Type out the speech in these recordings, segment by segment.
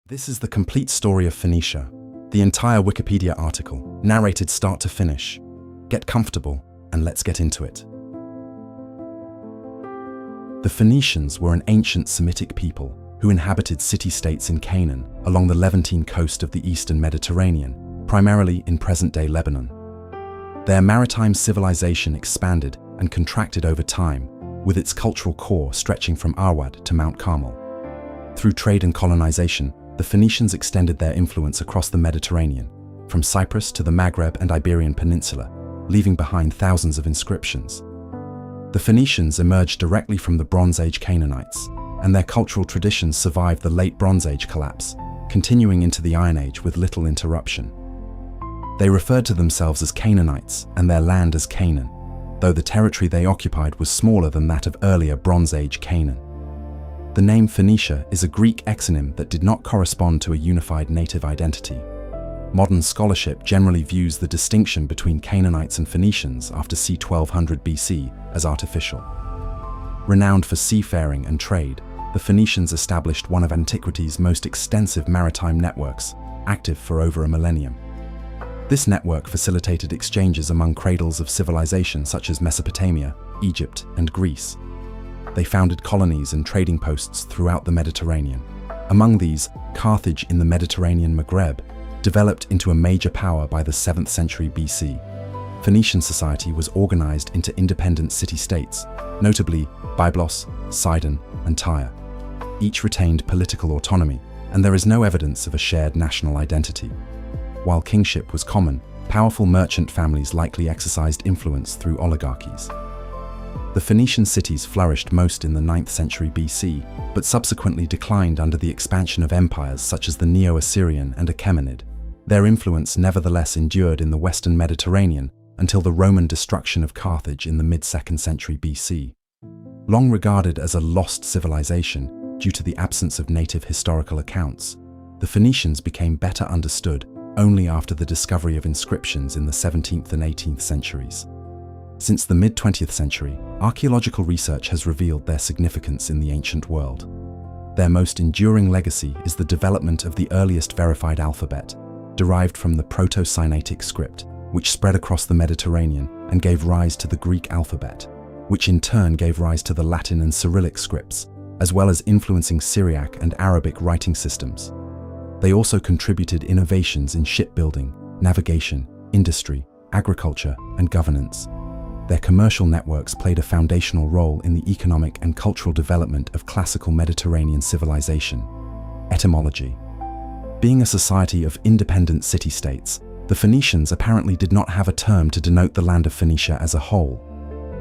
This is the complete story of Phoenicia, the entire Wikipedia article, narrated start to finish. Get comfortable and let's get into it. The Phoenicians were an ancient Semitic people who inhabited city-states in Canaan along the Levantine coast of the eastern Mediterranean, primarily in present-day Lebanon. Their maritime civilization expanded and contracted over time, with its cultural core stretching from Arwad to Mount Carmel. Through trade and colonization, the Phoenicians extended their influence across the Mediterranean, from Cyprus to the Maghreb and Iberian Peninsula, leaving behind thousands of inscriptions. The Phoenicians emerged directly from the Bronze Age Canaanites, and their cultural traditions survived the late Bronze Age collapse, continuing into the Iron Age with little interruption. They referred to themselves as Canaanites and their land as Canaan, though the territory they occupied was smaller than that of earlier Bronze Age Canaan. The name Phoenicia is a Greek exonym that did not correspond to a unified native identity. Modern scholarship generally views the distinction between Canaanites and Phoenicians after c. 1200 BC as artificial. Renowned for seafaring and trade, the Phoenicians established one of antiquity's most extensive maritime networks, active for over a millennium. This network facilitated exchanges among cradles of civilization such as Mesopotamia, Egypt, and Greece. They founded colonies and trading posts throughout the Mediterranean. Among these, Carthage in the Mediterranean Maghreb developed into a major power by the 7th century BC. Phoenician society was organized into independent city-states, notably Byblos, Sidon, and Tyre. Each retained political autonomy, and there is no evidence of a shared national identity. While kingship was common, powerful merchant families likely exercised influence through oligarchies. The Phoenician cities flourished most in the 9th century BC, but subsequently declined under the expansion of empires such as the neo-Assyrian and Achaemenid. Their influence nevertheless endured in the western Mediterranean until the Roman destruction of Carthage in the mid-2nd century BC. Long regarded as a lost civilization due to the absence of native historical accounts, the Phoenicians became better understood only after the discovery of inscriptions in the 17th and 18th centuries. Since the mid-20th century, archaeological research has revealed their significance in the ancient world. Their most enduring legacy is the development of the earliest verified alphabet, derived from the Proto-Sinaitic script, which spread across the Mediterranean and gave rise to the Greek alphabet, which in turn gave rise to the Latin and Cyrillic scripts, as well as influencing Syriac and Arabic writing systems. They also contributed innovations in shipbuilding, navigation, industry, agriculture, and governance. Their commercial networks played a foundational role in the economic and cultural development of classical Mediterranean civilization. Etymology. Being a society of independent city-states, the Phoenicians apparently did not have a term to denote the land of Phoenicia as a whole.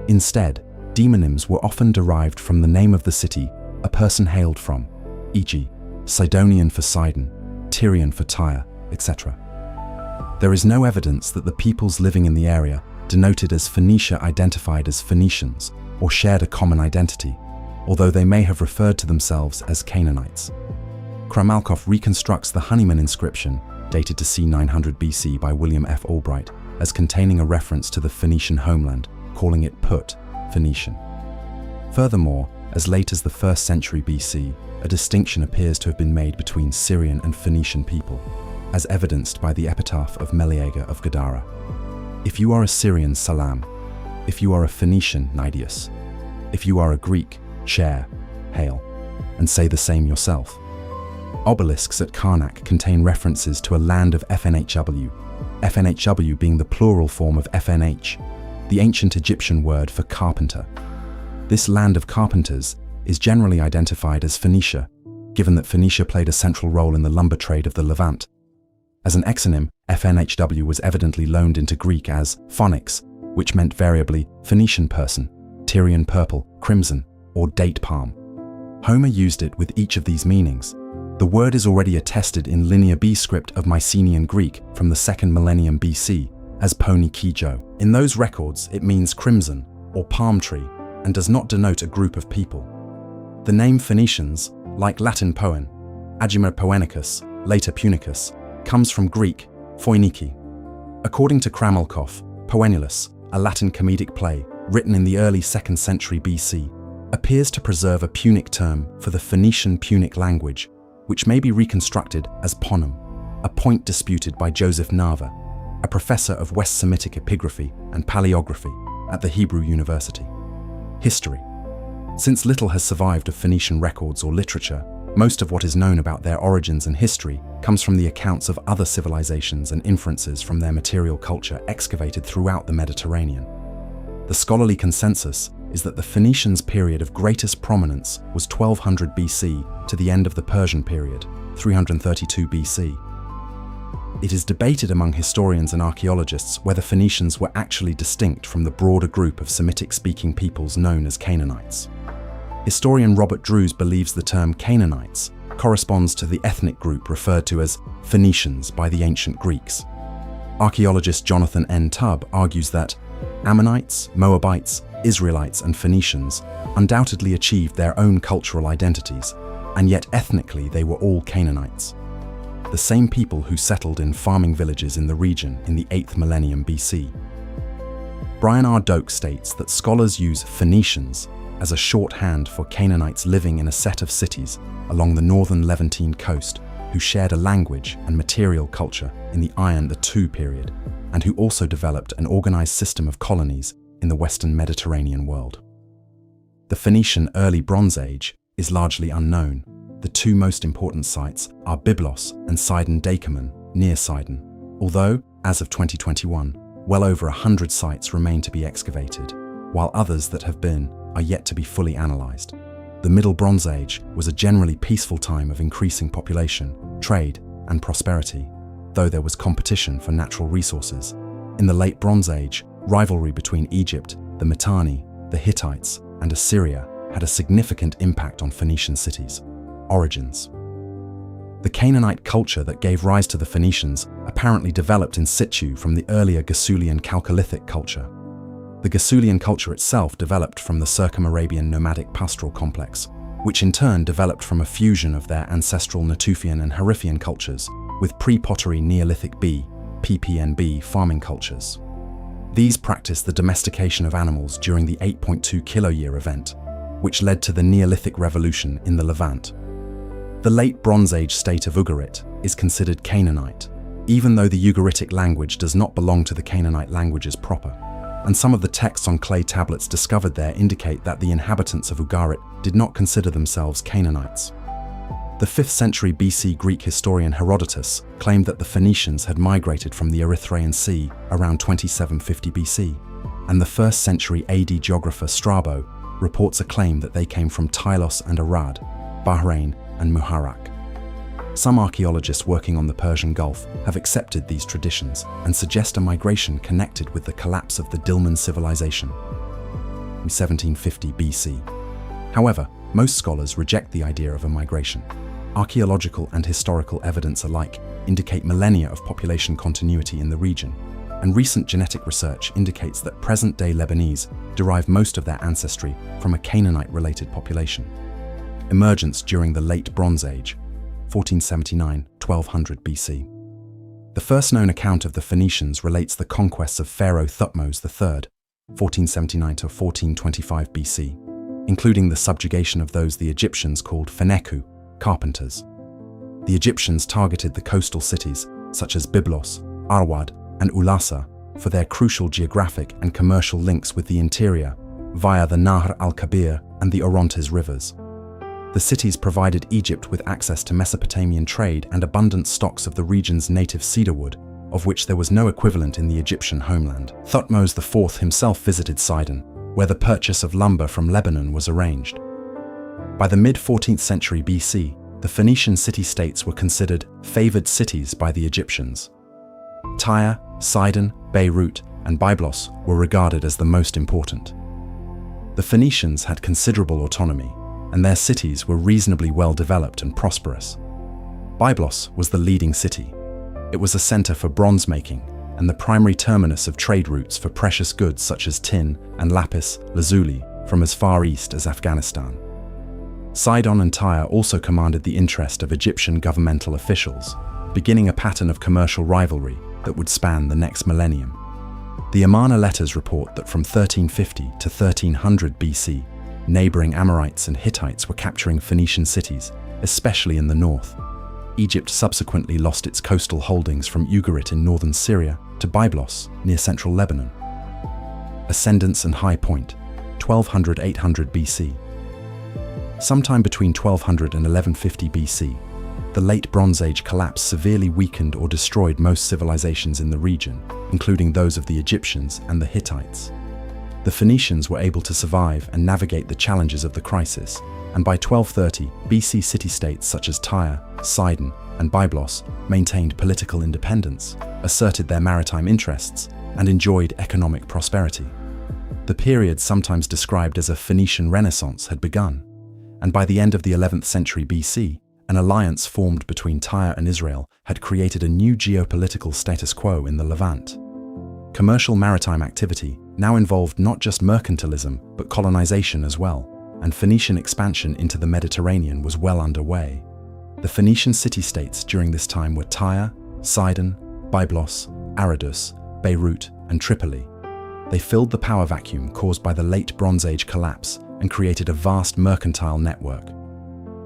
Instead, demonyms were often derived from the name of the city a person hailed from, e.g., Sidonian for Sidon, Tyrian for Tyre, etc. There is no evidence that the peoples living in the area denoted as Phoenicia identified as Phoenicians or shared a common identity, although they may have referred to themselves as Canaanites. Kramalkov reconstructs the Honeyman inscription, dated to c. 900 BC by William F. Albright, as containing a reference to the Phoenician homeland, calling it Put, Phoenician. Furthermore, as late as the 1st century BC, a distinction appears to have been made between Syrian and Phoenician people, as evidenced by the epitaph of Meleager of Gadara. If you are a Syrian, Salam. If you are a Phoenician, Nidius. If you are a Greek, Cher, hail, and say the same yourself. Obelisks at Karnak contain references to a land of FNHW, FNHW being the plural form of FNH, the ancient Egyptian word for carpenter. This land of carpenters is generally identified as Phoenicia, given that Phoenicia played a central role in the lumber trade of the Levant. As an exonym, FNHW was evidently loaned into Greek as phonix, which meant variably Phoenician person, Tyrian purple, crimson, or date palm. Homer used it with each of these meanings. The word is already attested in Linear B script of Mycenaean Greek from the 2nd millennium BC as poni kijo. In those records, it means crimson or palm tree and does not denote a group of people. The name Phoenicians, like Latin poen, Agima Poenicus, later Punicus, comes from Greek, Phoeniki. According to Kramalkov, Poenulus, a Latin comedic play written in the early 2nd century BC, appears to preserve a Punic term for the Phoenician Punic language, which may be reconstructed as Ponum, a point disputed by Joseph Nava, a professor of West Semitic epigraphy and paleography at the Hebrew University. History. Since little has survived of Phoenician records or literature, most of what is known about their origins and history comes from the accounts of other civilizations and inferences from their material culture excavated throughout the Mediterranean. The scholarly consensus is that the Phoenicians' period of greatest prominence was 1200 BC to the end of the Persian period, 332 BC. It is debated among historians and archaeologists whether Phoenicians were actually distinct from the broader group of Semitic-speaking peoples known as Canaanites. Historian Robert Drews believes the term Canaanites corresponds to the ethnic group referred to as Phoenicians by the ancient Greeks. Archaeologist Jonathan N. Tubb argues that Ammonites, Moabites, Israelites, and Phoenicians undoubtedly achieved their own cultural identities, and yet ethnically they were all Canaanites, the same people who settled in farming villages in the region in the 8th millennium BC. Brian R. Doak states that scholars use Phoenicians as a shorthand for Canaanites living in a set of cities along the northern Levantine coast who shared a language and material culture in the Iron II period, and who also developed an organized system of colonies in the Western Mediterranean world. The Phoenician Early Bronze Age is largely unknown. The two most important sites are Byblos and Sidon Dakerman, near Sidon, although, as of 2021, well over 100 sites remain to be excavated, while others that have been are yet to be fully analysed. The Middle Bronze Age was a generally peaceful time of increasing population, trade, and prosperity, though there was competition for natural resources. In the Late Bronze Age, rivalry between Egypt, the Mitanni, the Hittites, and Assyria had a significant impact on Phoenician cities. Origins. The Canaanite culture that gave rise to the Phoenicians apparently developed in situ from the earlier Gasulian Chalcolithic culture. The Gasulian culture itself developed from the Circum-Arabian nomadic pastoral complex, which in turn developed from a fusion of their ancestral Natufian and Hariphian cultures with pre-pottery Neolithic B, PPNB farming cultures. These practiced the domestication of animals during the 8.2 kiloyear event, which led to the Neolithic Revolution in the Levant. The Late Bronze Age state of Ugarit is considered Canaanite, even though the Ugaritic language does not belong to the Canaanite languages proper, and some of the texts on clay tablets discovered there indicate that the inhabitants of Ugarit did not consider themselves Canaanites. The 5th century BC Greek historian Herodotus claimed that the Phoenicians had migrated from the Erythraean Sea around 2750 BC, and the 1st century AD geographer Strabo reports a claim that they came from Tylos and Arad, Bahrain, and Muharraq. Some archaeologists working on the Persian Gulf have accepted these traditions and suggest a migration connected with the collapse of the Dilmun civilization in 1750 BC. However, most scholars reject the idea of a migration. Archaeological and historical evidence alike indicate millennia of population continuity in the region, and recent genetic research indicates that present-day Lebanese derive most of their ancestry from a Canaanite-related population. Emergence during the Late Bronze Age, 1479–1200 BC. The first known account of the Phoenicians relates the conquests of Pharaoh Thutmose III, 1479–1425 BC, including the subjugation of those the Egyptians called Feneku, carpenters. The Egyptians targeted the coastal cities, such as Byblos, Arwad, and Ulasa, for their crucial geographic and commercial links with the interior, via the Nahr al-Kabir and the Orontes rivers. The cities provided Egypt with access to Mesopotamian trade and abundant stocks of the region's native cedarwood, of which there was no equivalent in the Egyptian homeland. Thutmose IV himself visited Sidon, where the purchase of lumber from Lebanon was arranged. By the mid-14th century BC, the Phoenician city-states were considered favored cities by the Egyptians. Tyre, Sidon, Beirut, and Byblos were regarded as the most important. The Phoenicians had considerable autonomy, and their cities were reasonably well developed and prosperous. Byblos was the leading city. It was a center for bronze making and the primary terminus of trade routes for precious goods such as tin and lapis lazuli from as far east as Afghanistan. Sidon and Tyre also commanded the interest of Egyptian governmental officials, beginning a pattern of commercial rivalry that would span the next millennium. The Amarna letters report that from 1350 to 1300 BC, neighboring Amorites and Hittites were capturing Phoenician cities especially in the north. Egypt subsequently lost its coastal holdings from Ugarit in northern Syria to Byblos near central Lebanon. Ascendance and high point, 1200–800 BC. Sometime between 1200 and 1150 BC, the Late Bronze Age collapse severely weakened or destroyed most civilizations in the region, including those of the Egyptians and the Hittites. The Phoenicians were able to survive and navigate the challenges of the crisis, and by 1230, BC city-states such as Tyre, Sidon, and Byblos maintained political independence, asserted their maritime interests, and enjoyed economic prosperity. The period sometimes described as a Phoenician Renaissance had begun, and by the end of the 11th century BC, an alliance formed between Tyre and Israel had created a new geopolitical status quo in the Levant. Commercial maritime activity now involved not just mercantilism, but colonization as well, and Phoenician expansion into the Mediterranean was well underway. The Phoenician city-states during this time were Tyre, Sidon, Byblos, Aradus, Beirut, and Tripoli. They filled the power vacuum caused by the Late Bronze Age collapse and created a vast mercantile network.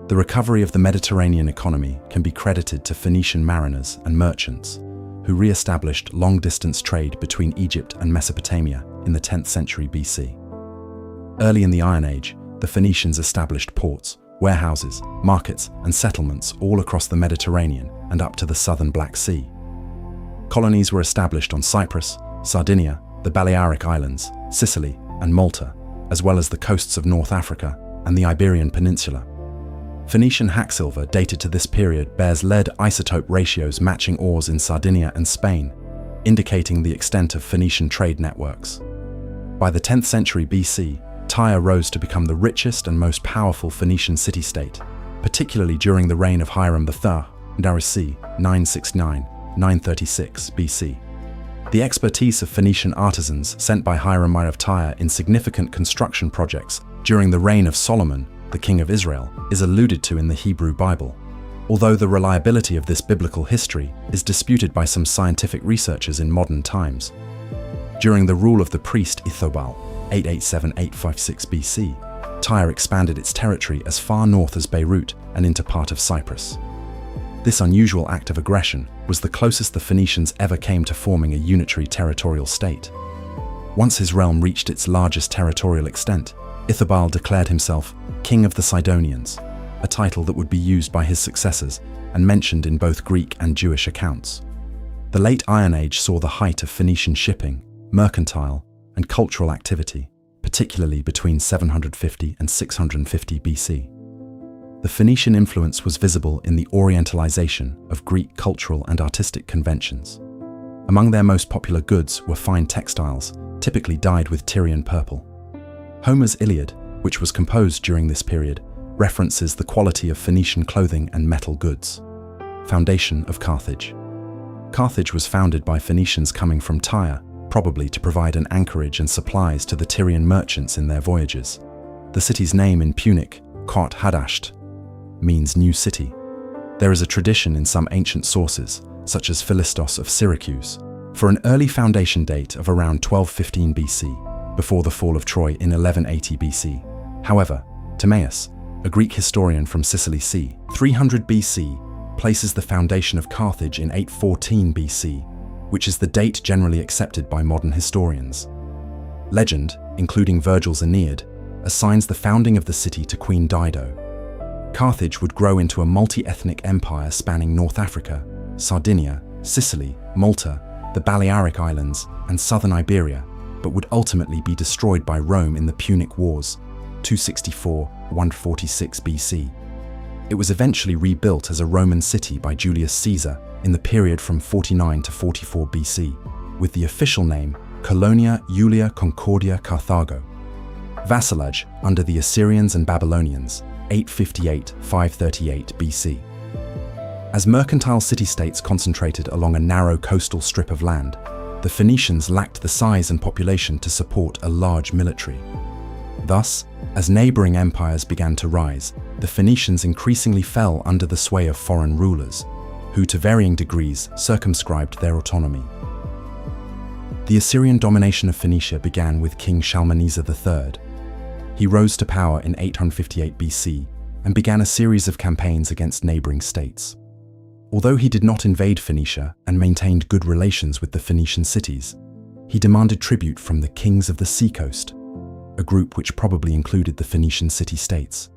The recovery of the Mediterranean economy can be credited to Phoenician mariners and merchants, who re-established long-distance trade between Egypt and Mesopotamia in the 10th century BC. Early in the Iron Age, the Phoenicians established ports, warehouses, markets, and settlements all across the Mediterranean and up to the southern Black Sea. Colonies were established on Cyprus, Sardinia, the Balearic Islands, Sicily, and Malta, as well as the coasts of North Africa and the Iberian Peninsula. Phoenician hacksilver dated to this period bears lead isotope ratios matching ores in Sardinia and Spain, indicating the extent of Phoenician trade networks. By the 10th century BC, Tyre rose to become the richest and most powerful Phoenician city-state, particularly during the reign of Hiram III, Narrated, 969–936 BC. The expertise of Phoenician artisans sent by Hiram I of Tyre in significant construction projects during the reign of Solomon, the king of Israel, is alluded to in the Hebrew Bible, although the reliability of this biblical history is disputed by some scientific researchers in modern times. During the rule of the priest Ithobal, 887–856 BC, Tyre expanded its territory as far north as Beirut and into part of Cyprus. This unusual act of aggression was the closest the Phoenicians ever came to forming a unitary territorial state. Once his realm reached its largest territorial extent, Ithobal declared himself King of the Sidonians, a title that would be used by his successors and mentioned in both Greek and Jewish accounts. The Late Iron Age saw the height of Phoenician shipping, mercantile, and cultural activity, particularly between 750 and 650 BC. The Phoenician influence was visible in the Orientalization of Greek cultural and artistic conventions. Among their most popular goods were fine textiles, typically dyed with Tyrian purple. Homer's Iliad, which was composed during this period, references the quality of Phoenician clothing and metal goods. Foundation of Carthage. Carthage was founded by Phoenicians coming from Tyre, probably to provide an anchorage and supplies to the Tyrian merchants in their voyages. The city's name in Punic, Kart Hadasht, means new city. There is a tradition in some ancient sources, such as Philistos of Syracuse, for an early foundation date of around 1215 BC, before the fall of Troy in 1180 BC. However, Timaeus, a Greek historian from Sicily c. 300 BC, places the foundation of Carthage in 814 BC, which is the date generally accepted by modern historians. Legend, including Virgil's Aeneid, assigns the founding of the city to Queen Dido. Carthage would grow into a multi-ethnic empire spanning North Africa, Sardinia, Sicily, Malta, the Balearic Islands, and southern Iberia, but would ultimately be destroyed by Rome in the Punic Wars, 264–146 BC. It was eventually rebuilt as a Roman city by Julius Caesar in the period from 49 to 44 BC, with the official name Colonia Julia Concordia Carthago. Vassalage under the Assyrians and Babylonians, 858–538 BC. As mercantile city-states concentrated along a narrow coastal strip of land, the Phoenicians lacked the size and population to support a large military. Thus, as neighboring empires began to rise, the Phoenicians increasingly fell under the sway of foreign rulers, who to varying degrees circumscribed their autonomy. The Assyrian domination of Phoenicia began with King Shalmaneser III. He rose to power in 858 BC and began a series of campaigns against neighboring states. Although he did not invade Phoenicia and maintained good relations with the Phoenician cities, he demanded tribute from the kings of the seacoast, a group which probably included the Phoenician city-states.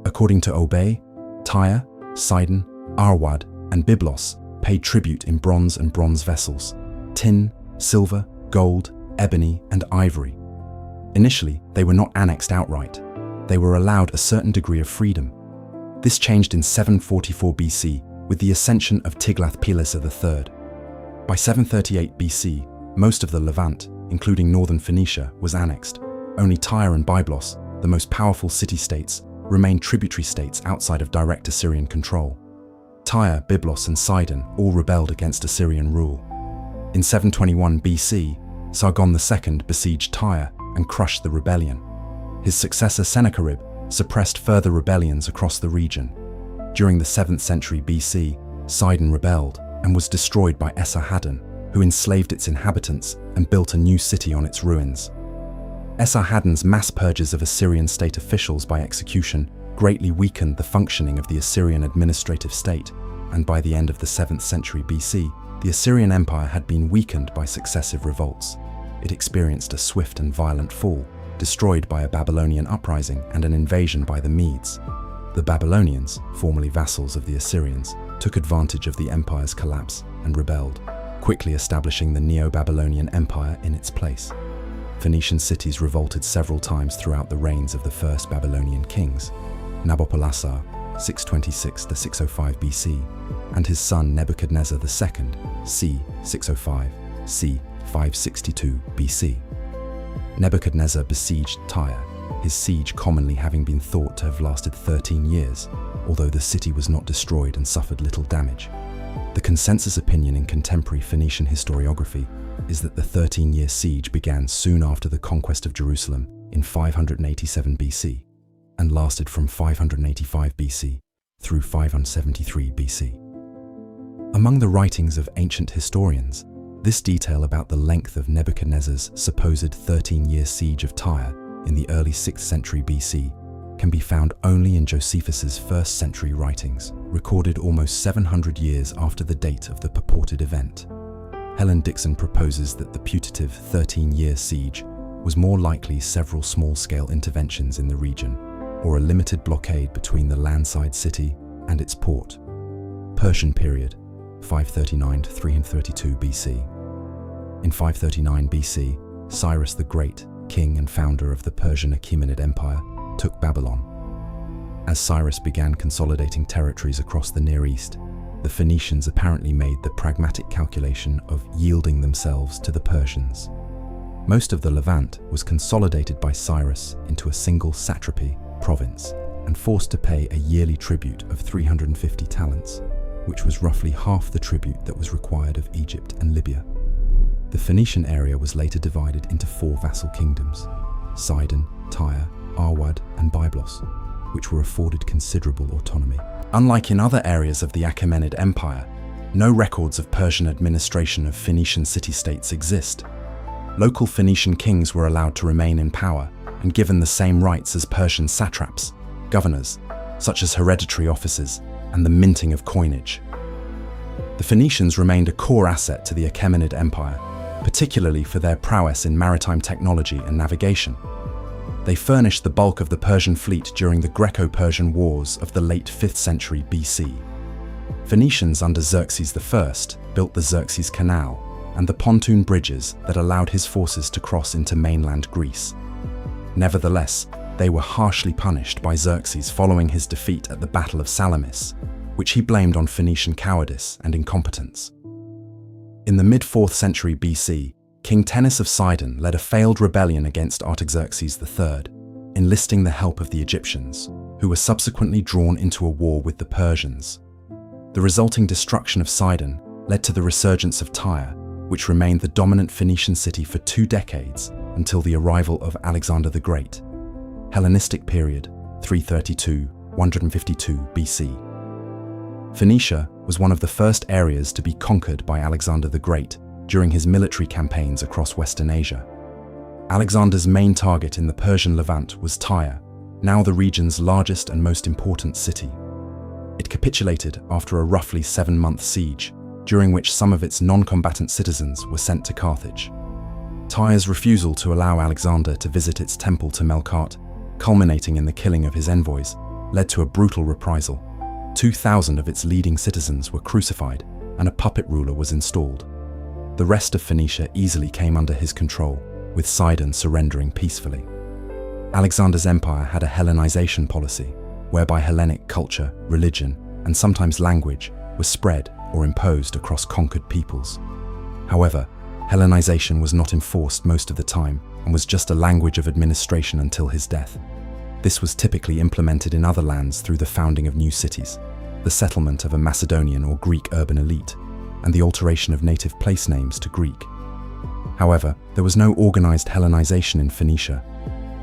According to Obey, Tyre, Sidon, Arwad, and Byblos paid tribute in bronze and bronze vessels, tin, silver, gold, ebony, and ivory. Initially, they were not annexed outright. They were allowed a certain degree of freedom. This changed in 744 BC with the ascension of Tiglath-Pileser III. By 738 BC, most of the Levant, including northern Phoenicia, was annexed. Only Tyre and Byblos, the most powerful city-states, remained tributary states outside of direct Assyrian control. Tyre, Byblos, and Sidon all rebelled against Assyrian rule. In 721 BC, Sargon II besieged Tyre and crushed the rebellion. His successor Sennacherib suppressed further rebellions across the region. During the 7th century BC, Sidon rebelled and was destroyed by Esarhaddon, who enslaved its inhabitants and built a new city on its ruins. Esarhaddon's mass purges of Assyrian state officials by execution greatly weakened the functioning of the Assyrian administrative state, and by the end of the 7th century BC, the Assyrian Empire had been weakened by successive revolts. It experienced a swift and violent fall, destroyed by a Babylonian uprising and an invasion by the Medes. The Babylonians, formerly vassals of the Assyrians, took advantage of the empire's collapse and rebelled, quickly establishing the Neo-Babylonian Empire in its place. Phoenician cities revolted several times throughout the reigns of the first Babylonian kings, Nabopolassar, 626 to 605 BC, and his son Nebuchadnezzar II, c. 605, c. 562 BC. Nebuchadnezzar besieged Tyre, his siege commonly having been thought to have lasted 13 years, although the city was not destroyed and suffered little damage. The consensus opinion in contemporary Phoenician historiography is that the 13-year siege began soon after the conquest of Jerusalem in 587 BC and lasted from 585 BC through 573 BC. Among the writings of ancient historians, this detail about the length of Nebuchadnezzar's supposed 13-year siege of Tyre in the early 6th century BC can be found only in Josephus's 1st century writings, recorded almost 700 years after the date of the purported event. Helen Dixon proposes that the putative 13-year siege was more likely several small-scale interventions in the region, or a limited blockade between the landside city and its port. Persian period, 539 to 332 BC. In 539 BC, Cyrus the Great, king and founder of the Persian Achaemenid Empire, took Babylon. As Cyrus began consolidating territories across the Near East, the Phoenicians apparently made the pragmatic calculation of yielding themselves to the Persians. Most of the Levant was consolidated by Cyrus into a single satrapy, province, and forced to pay a yearly tribute of 350 talents, which was roughly half the tribute that was required of Egypt and Libya. The Phoenician area was later divided into 4 vassal kingdoms: Sidon, Tyre, Arwad, and Byblos, which were afforded considerable autonomy. Unlike in other areas of the Achaemenid Empire, no records of Persian administration of Phoenician city-states exist. Local Phoenician kings were allowed to remain in power and given the same rights as Persian satraps, governors, such as hereditary offices and the minting of coinage. The Phoenicians remained a core asset to the Achaemenid Empire, particularly for their prowess in maritime technology and navigation. They furnished the bulk of the Persian fleet during the Greco-Persian Wars of the late 5th century BC. Phoenicians under Xerxes I built the Xerxes Canal and the pontoon bridges that allowed his forces to cross into mainland Greece. Nevertheless, they were harshly punished by Xerxes following his defeat at the Battle of Salamis, which he blamed on Phoenician cowardice and incompetence. In the mid-4th century BC, King Tennis of Sidon led a failed rebellion against Artaxerxes III, enlisting the help of the Egyptians, who were subsequently drawn into a war with the Persians. The resulting destruction of Sidon led to the resurgence of Tyre, which remained the dominant Phoenician city for 2 decades until the arrival of Alexander the Great. Hellenistic period, 332–152 BC. Phoenicia was one of the first areas to be conquered by Alexander the Great during his military campaigns across Western Asia. Alexander's main target in the Persian Levant was Tyre, now the region's largest and most important city. It capitulated after a roughly 7-month siege, during which some of its non-combatant citizens were sent to Carthage. Tyre's refusal to allow Alexander to visit its temple to Melkart, culminating in the killing of his envoys, led to a brutal reprisal. 2,000 of its leading citizens were crucified, and a puppet ruler was installed. The rest of Phoenicia easily came under his control, with Sidon surrendering peacefully. Alexander's empire had a Hellenization policy, whereby Hellenic culture, religion, and sometimes language were spread or imposed across conquered peoples. However, Hellenization was not enforced most of the time and was just a language of administration until his death. This was typically implemented in other lands through the founding of new cities, the settlement of a Macedonian or Greek urban elite, and the alteration of native place names to Greek. However, there was no organized Hellenization in Phoenicia,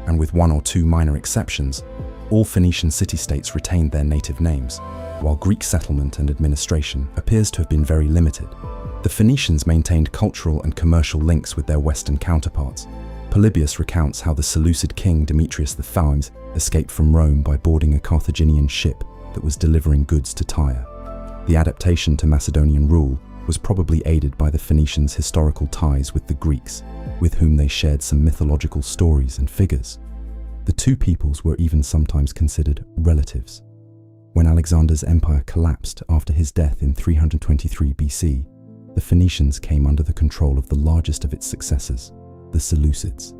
and with 1 or 2 minor exceptions, all Phoenician city-states retained their native names, while Greek settlement and administration appears to have been very limited. The Phoenicians maintained cultural and commercial links with their Western counterparts. Polybius recounts how the Seleucid king Demetrius III escaped from Rome by boarding a Carthaginian ship that was delivering goods to Tyre. The adaptation to Macedonian rule was probably aided by the Phoenicians' historical ties with the Greeks, with whom they shared some mythological stories and figures. The two peoples were even sometimes considered relatives. When Alexander's empire collapsed after his death in 323 BC, the Phoenicians came under the control of the largest of its successors, the Seleucids.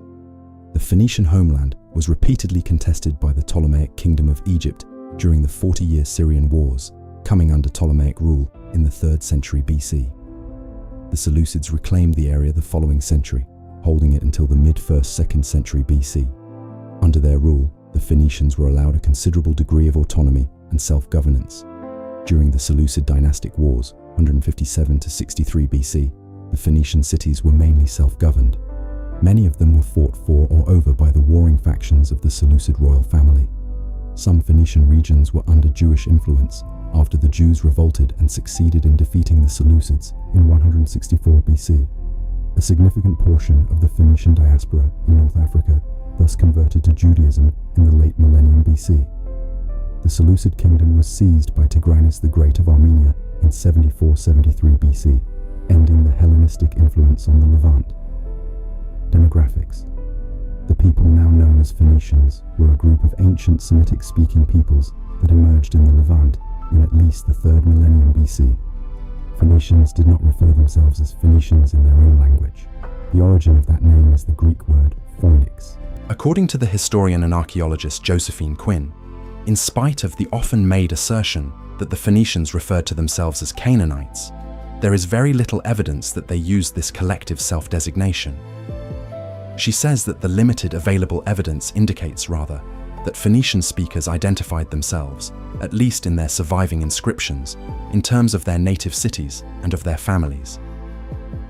The Phoenician homeland was repeatedly contested by the Ptolemaic Kingdom of Egypt during the 40-year Syrian Wars, coming under Ptolemaic rule in the 3rd century BC. The Seleucids reclaimed the area the following century, holding it until the mid-1st-2nd century BC. Under their rule, the Phoenicians were allowed a considerable degree of autonomy and self-governance. During the Seleucid dynastic wars, 157 to 63 BC, the Phoenician cities were mainly self-governed. Many of them were fought for or over by the warring factions of the Seleucid royal family. Some Phoenician regions were under Jewish influence after the Jews revolted and succeeded in defeating the Seleucids in 164 BC. A significant portion of the Phoenician diaspora in North Africa thus converted to Judaism in the late millennium BC. The Seleucid kingdom was seized by Tigranes the Great of Armenia in 74-73 BC, ending the Hellenistic influence on the Levant. Demographics. The people now known as Phoenicians were a group of ancient Semitic-speaking peoples that emerged in the Levant in at least the 3rd millennium BC. Phoenicians did not refer themselves as Phoenicians in their own language. The origin of that name is the Greek word phoenix. According to the historian and archaeologist Josephine Quinn, in spite of the often made assertion that the Phoenicians referred to themselves as Canaanites, there is very little evidence that they used this collective self-designation. She says that the limited available evidence indicates, rather, that Phoenician speakers identified themselves, at least in their surviving inscriptions, in terms of their native cities and of their families.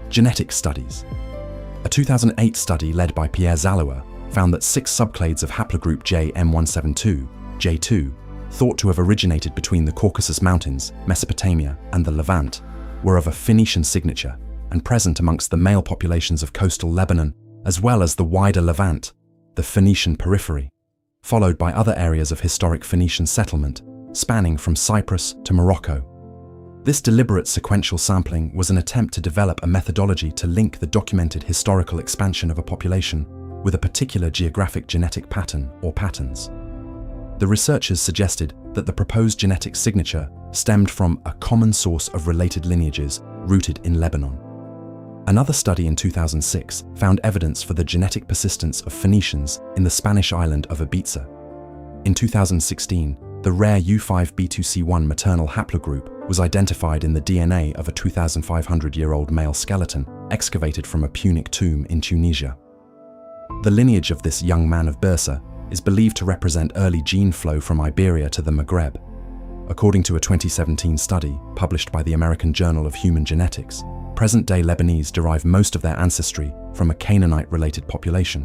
Genetic studies. A 2008 study led by Pierre Zalloua found that 6 subclades of haplogroup JM172, J2, thought to have originated between the Caucasus Mountains, Mesopotamia, and the Levant, were of a Phoenician signature and present amongst the male populations of coastal Lebanon, as well as the wider Levant, the Phoenician periphery, followed by other areas of historic Phoenician settlement, spanning from Cyprus to Morocco. This deliberate sequential sampling was an attempt to develop a methodology to link the documented historical expansion of a population with a particular geographic genetic pattern or patterns. The researchers suggested that the proposed genetic signature stemmed from a common source of related lineages rooted in Lebanon. Another study in 2006 found evidence for the genetic persistence of Phoenicians in the Spanish island of Ibiza. In 2016, the rare U5B2C1 maternal haplogroup was identified in the DNA of a 2,500-year-old male skeleton excavated from a Punic tomb in Tunisia. The lineage of this young man of Bursa is believed to represent early gene flow from Iberia to the Maghreb. According to a 2017 study published by the American Journal of Human Genetics, present-day Lebanese derive most of their ancestry from a Canaanite-related population,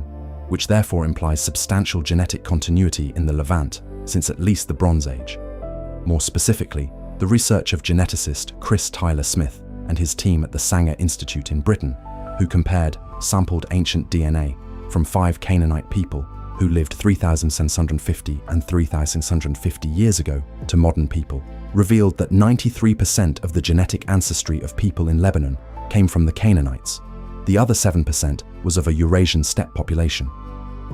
which therefore implies substantial genetic continuity in the Levant since at least the Bronze Age. More specifically, the research of geneticist Chris Tyler Smith and his team at the Sanger Institute in Britain, who compared sampled ancient DNA from 5 Canaanite people who lived 3,650 and 3,650 years ago, to modern people, revealed that 93% of the genetic ancestry of people in Lebanon came from the Canaanites. The other 7% was of a Eurasian steppe population.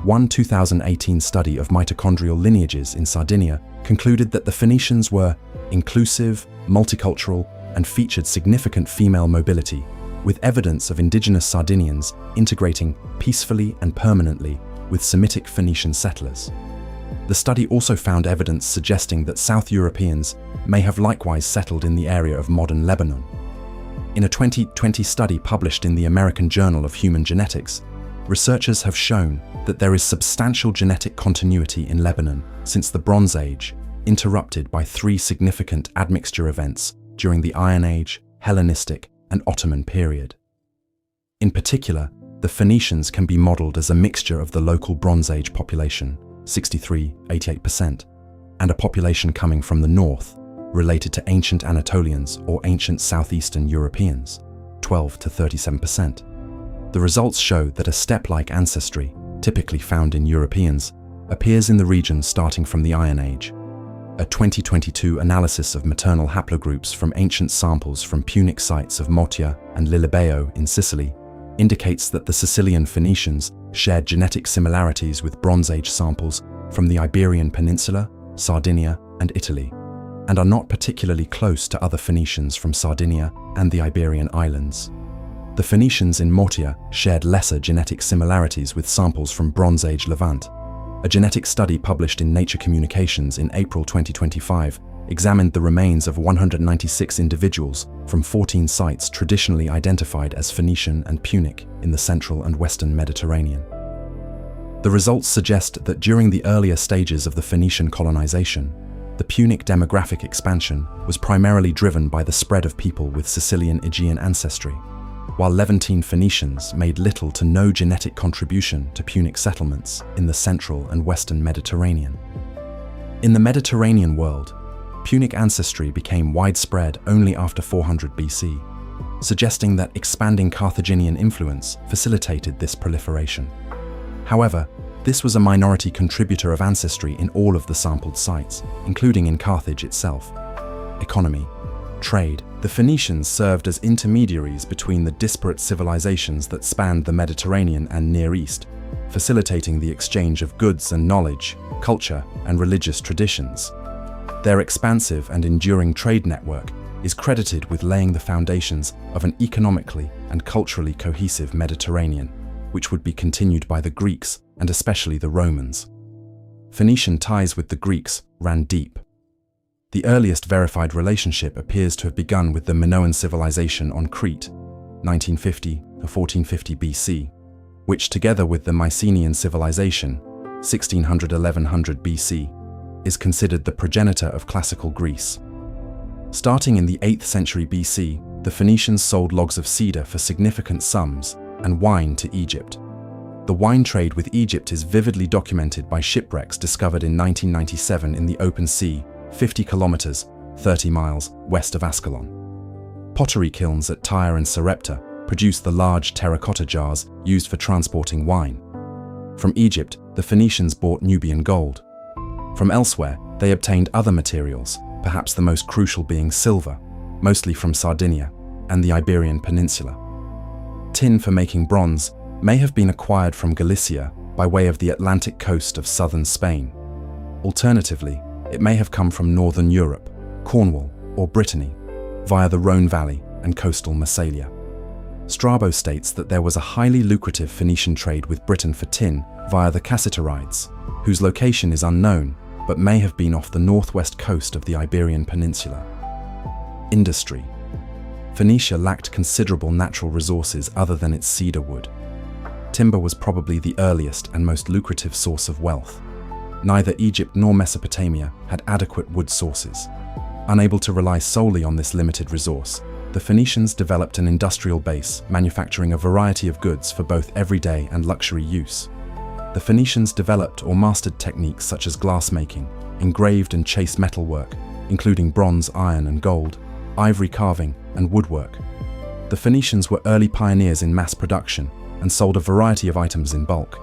One 2018 study of mitochondrial lineages in Sardinia concluded that the Phoenicians were inclusive, multicultural, and featured significant female mobility, with evidence of indigenous Sardinians integrating peacefully and permanently with Semitic Phoenician settlers. The study also found evidence suggesting that South Europeans may have likewise settled in the area of modern Lebanon. In a 2020 study published in the American Journal of Human Genetics, researchers have shown that there is substantial genetic continuity in Lebanon since the Bronze Age, interrupted by 3 significant admixture events during the Iron Age, Hellenistic, and Ottoman period. In particular, the Phoenicians can be modeled as a mixture of the local Bronze Age population, 63–88%, and a population coming from the north, related to ancient Anatolians or ancient southeastern Europeans, 12–37%. The results show that a steppe-like ancestry, typically found in Europeans, appears in the region starting from the Iron Age. A 2022 analysis of maternal haplogroups from ancient samples from Punic sites of Motia and Lilibeo in Sicily indicates that the Sicilian Phoenicians shared genetic similarities with Bronze Age samples from the Iberian Peninsula, Sardinia, and Italy, and are not particularly close to other Phoenicians from Sardinia and the Iberian Islands. The Phoenicians in Motia shared lesser genetic similarities with samples from Bronze Age Levant. A genetic study published in Nature Communications in April 2025 examined the remains of 196 individuals from 14 sites traditionally identified as Phoenician and Punic in the central and western Mediterranean. The results suggest that during the earlier stages of the Phoenician colonization, the Punic demographic expansion was primarily driven by the spread of people with Sicilian Aegean ancestry, while Levantine Phoenicians made little to no genetic contribution to Punic settlements in the central and western Mediterranean. In the Mediterranean world, Punic ancestry became widespread only after 400 BC, suggesting that expanding Carthaginian influence facilitated this proliferation. However, this was a minority contributor of ancestry in all of the sampled sites, including in Carthage itself. Economy. Trade. The Phoenicians served as intermediaries between the disparate civilizations that spanned the Mediterranean and Near East, facilitating the exchange of goods and knowledge, culture, and religious traditions. Their expansive and enduring trade network is credited with laying the foundations of an economically and culturally cohesive Mediterranean, which would be continued by the Greeks and especially the Romans. Phoenician ties with the Greeks ran deep. The earliest verified relationship appears to have begun with the Minoan civilization on Crete, 1950 to 1450 BC, which together with the Mycenaean civilization, 1600–1100 BC, is considered the progenitor of classical Greece. Starting in the 8th century BC, the Phoenicians sold logs of cedar for significant sums and wine to Egypt. The wine trade with Egypt is vividly documented by shipwrecks discovered in 1997 in the open sea, 50 kilometers, 30 miles west of Ascalon. Pottery kilns at Tyre and Sarepta produced the large terracotta jars used for transporting wine. From Egypt, the Phoenicians bought Nubian gold. From elsewhere, they obtained other materials, perhaps the most crucial being silver, mostly from Sardinia and the Iberian Peninsula. Tin for making bronze may have been acquired from Galicia by way of the Atlantic coast of southern Spain. Alternatively, it may have come from northern Europe, Cornwall, or Brittany, via the Rhone Valley and coastal Massalia. Strabo states that there was a highly lucrative Phoenician trade with Britain for tin via the Cassiterides, whose location is unknown, but may have been off the northwest coast of the Iberian Peninsula. Industry. Phoenicia lacked considerable natural resources other than its cedar wood. Timber was probably the earliest and most lucrative source of wealth. Neither Egypt nor Mesopotamia had adequate wood sources. Unable to rely solely on this limited resource, the Phoenicians developed an industrial base, manufacturing a variety of goods for both everyday and luxury use. The Phoenicians developed or mastered techniques such as glassmaking, engraved and chased metalwork, including bronze, iron, and gold, ivory carving, and woodwork. The Phoenicians were early pioneers in mass production and sold a variety of items in bulk.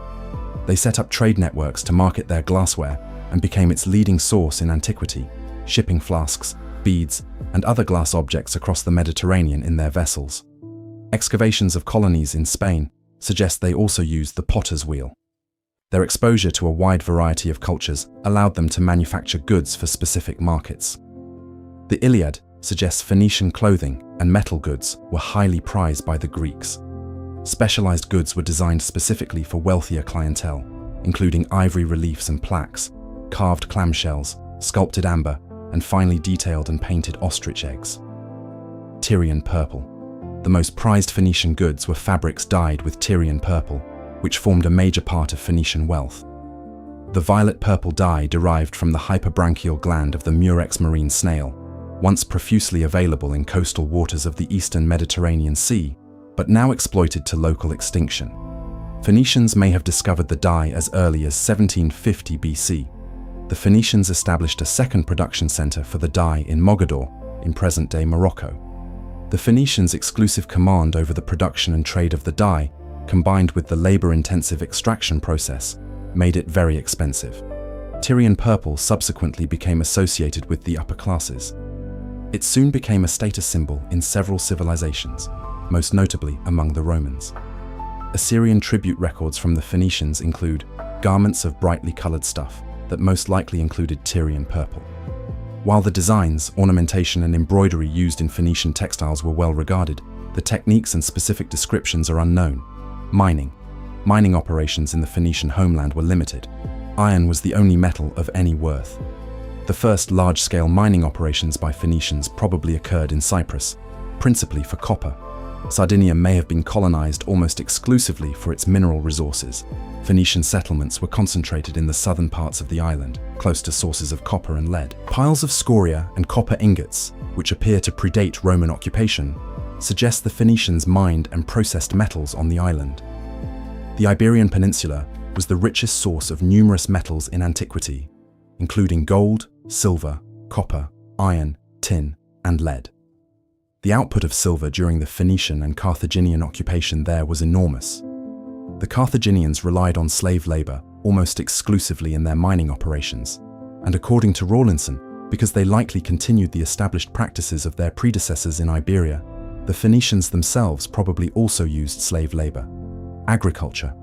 They set up trade networks to market their glassware and became its leading source in antiquity, shipping flasks, beads, and other glass objects across the Mediterranean in their vessels. Excavations of colonies in Spain suggest they also used the potter's wheel. Their exposure to a wide variety of cultures allowed them to manufacture goods for specific markets. The Iliad suggests Phoenician clothing and metal goods were highly prized by the Greeks. Specialized goods were designed specifically for wealthier clientele, including ivory reliefs and plaques, carved clamshells, sculpted amber, and finely detailed and painted ostrich eggs. Tyrian purple. The most prized Phoenician goods were fabrics dyed with Tyrian purple, which formed a major part of Phoenician wealth. The violet-purple dye derived from the hyperbranchial gland of the murex marine snail, once profusely available in coastal waters of the eastern Mediterranean Sea, but now exploited to local extinction. Phoenicians may have discovered the dye as early as 1750 BC. The Phoenicians established a second production center for the dye in Mogador, in present-day Morocco. The Phoenicians' exclusive command over the production and trade of the dye, combined with the labor-intensive extraction process, made it very expensive. Tyrian purple subsequently became associated with the upper classes. It soon became a status symbol in several civilizations, most notably among the Romans. Assyrian tribute records from the Phoenicians include garments of brightly colored stuff that most likely included Tyrian purple. While the designs, ornamentation, and embroidery used in Phoenician textiles were well regarded, the techniques and specific descriptions are unknown. Mining operations in the Phoenician homeland were limited. Iron was the only metal of any worth. The first large-scale mining operations by Phoenicians probably occurred in Cyprus, principally for copper. Sardinia may have been colonized almost exclusively for its mineral resources. Phoenician settlements were concentrated in the southern parts of the island, close to sources of copper and lead. Piles of scoria and copper ingots, which appear to predate Roman occupation, suggest the Phoenicians mined and processed metals on the island. The Iberian Peninsula was the richest source of numerous metals in antiquity, including gold, silver, copper, iron, tin, and lead. The output of silver during the Phoenician and Carthaginian occupation there was enormous. The Carthaginians relied on slave labor almost exclusively in their mining operations, and according to Rawlinson, because they likely continued the established practices of their predecessors in Iberia, the Phoenicians themselves probably also used slave labor. Agriculture.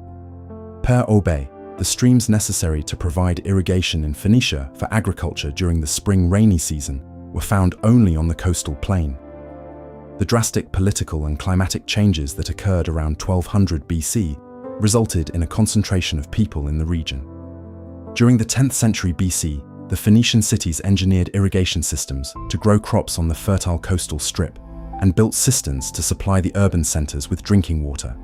Per Obey, the streams necessary to provide irrigation in Phoenicia for agriculture during the spring rainy season were found only on the coastal plain. The drastic political and climatic changes that occurred around 1200 BC resulted in a concentration of people in the region. During the 10th century BC, the Phoenician cities engineered irrigation systems to grow crops on the fertile coastal strip and built cisterns to supply the urban centers with drinking water.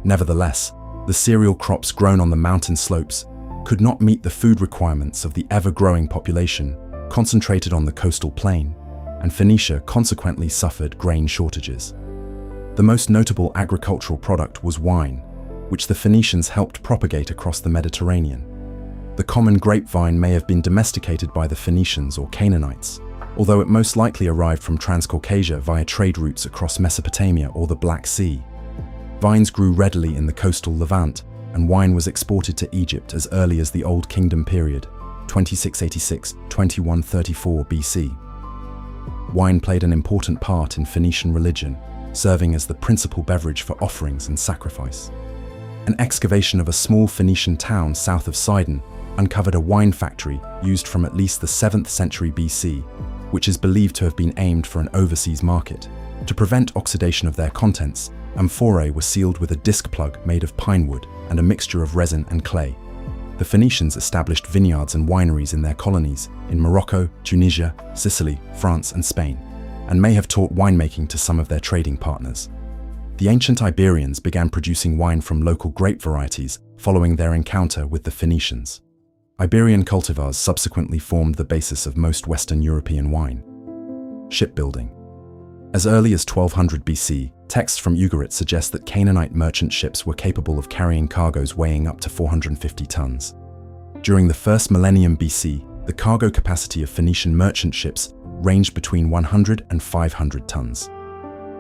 Nevertheless, the cereal crops grown on the mountain slopes could not meet the food requirements of the ever-growing population concentrated on the coastal plain, and Phoenicia consequently suffered grain shortages. The most notable agricultural product was wine, which the Phoenicians helped propagate across the Mediterranean. The common grapevine may have been domesticated by the Phoenicians or Canaanites, although it most likely arrived from Transcaucasia via trade routes across Mesopotamia or the Black Sea. Vines grew readily in the coastal Levant, and wine was exported to Egypt as early as the Old Kingdom period, 2686–2134 BC. Wine played an important part in Phoenician religion, serving as the principal beverage for offerings and sacrifice. An excavation of a small Phoenician town south of Sidon uncovered a wine factory used from at least the 7th century BC, which is believed to have been aimed for an overseas market. To prevent oxidation of their contents, amphorae were sealed with a disc plug made of pine wood and a mixture of resin and clay. The Phoenicians established vineyards and wineries in their colonies in Morocco, Tunisia, Sicily, France, and Spain, and may have taught winemaking to some of their trading partners. The ancient Iberians began producing wine from local grape varieties following their encounter with the Phoenicians. Iberian cultivars subsequently formed the basis of most Western European wine. Shipbuilding. As early as 1200 BC, texts from Ugarit suggest that Canaanite merchant ships were capable of carrying cargoes weighing up to 450 tons. During the first millennium BC, the cargo capacity of Phoenician merchant ships ranged between 100 and 500 tons.